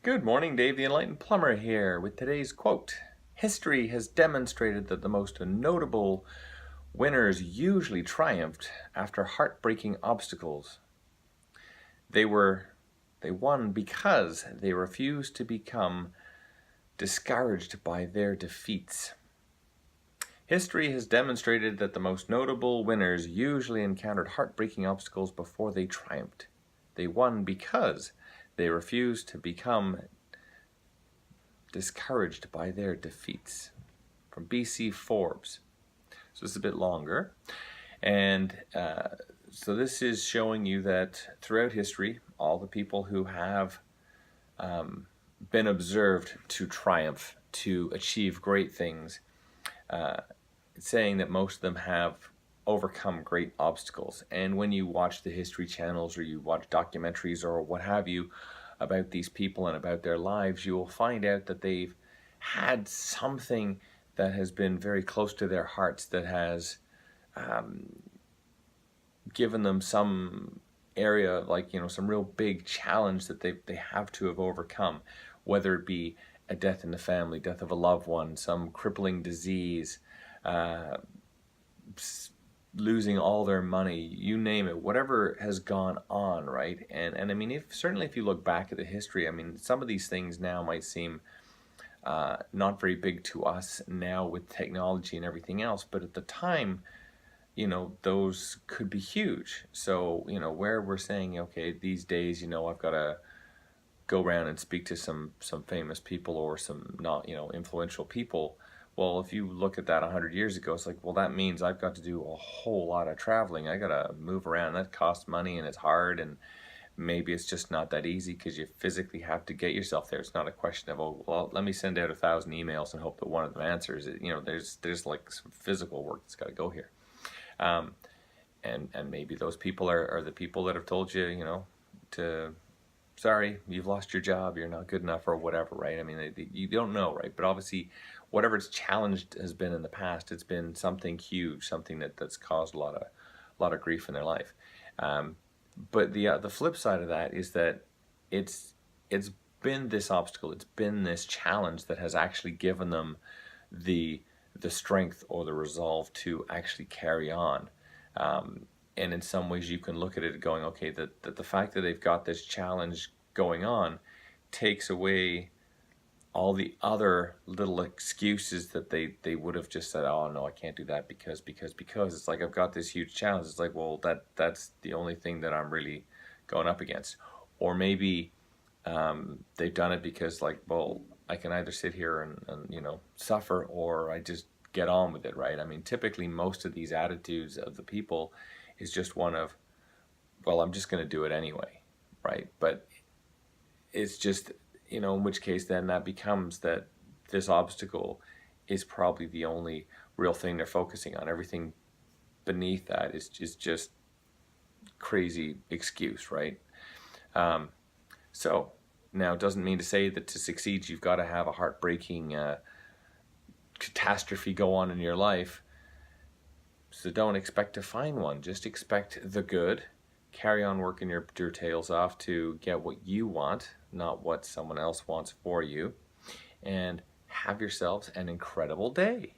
Good morning, Dave the Enlightened Plumber here with today's quote. History has demonstrated that the most notable winners usually triumphed after heartbreaking obstacles. They won because they refused to become discouraged by their defeats. History has demonstrated that the most notable winners usually encountered heartbreaking obstacles before they triumphed. They won because they refused to become discouraged by their defeats. From BC Forbes. So this is a bit longer. And so this is showing you that throughout history, all the people who have been observed to triumph, to achieve great things, it's saying that most of them have overcome great obstacles. And when you watch the history channels or you watch documentaries or what have you about these people and about their lives, you will find out that they've had something that has been very close to their hearts, that has given them some area, like, some real big challenge that they have to have overcome, whether it be a death in the family, death of a loved one, some crippling disease, losing all their money, you name it, whatever has gone on, right? And I mean, certainly if you look back at the history, I mean, some of these things now might seem not very big to us now with technology and everything else, but at the time, those could be huge. So, where we're saying, okay, these days, I've got to go around and speak to some famous people or some not, influential people. Well, if you look at that 100 years ago, it's like, well, that means I've got to do a whole lot of traveling. I got to move around. That costs money and it's hard, and maybe it's just not that easy because you physically have to get yourself there. It's not a question of, oh, well, let me send out 1,000 emails and hope that one of them answers. There's like some physical work that's got to go here. And maybe those people are the people that have told you, sorry, you've lost your job, you're not good enough, or whatever, right? I mean, you don't know, right? But obviously, whatever it's challenged has been in the past, it's been something huge, something that's caused a lot of grief in their life. But the flip side of that is that it's been this obstacle, it's been this challenge that has actually given them the strength or the resolve to actually carry on. And in some ways you can look at it going, okay, that the fact that they've got this challenge going on takes away all the other little excuses that they would have just said, oh no, I can't do that because it's like, I've got this huge challenge. It's like, well, that's the only thing that I'm really going up against. Or maybe they've done it because, like, well, I can either sit here and suffer, or I just get on with it, right? I mean, typically most of these attitudes of the people is just one of, well, I'm just going to do it anyway, right? But it's just, in which case then that becomes that this obstacle is probably the only real thing they're focusing on. Everything beneath that is just crazy excuse, right? So now, it doesn't mean to say that to succeed you've got to have a heartbreaking catastrophe go on in your life. So don't expect to find one. Just expect the good. Carry on working your tails off to get what you want, not what someone else wants for you. And have yourselves an incredible day.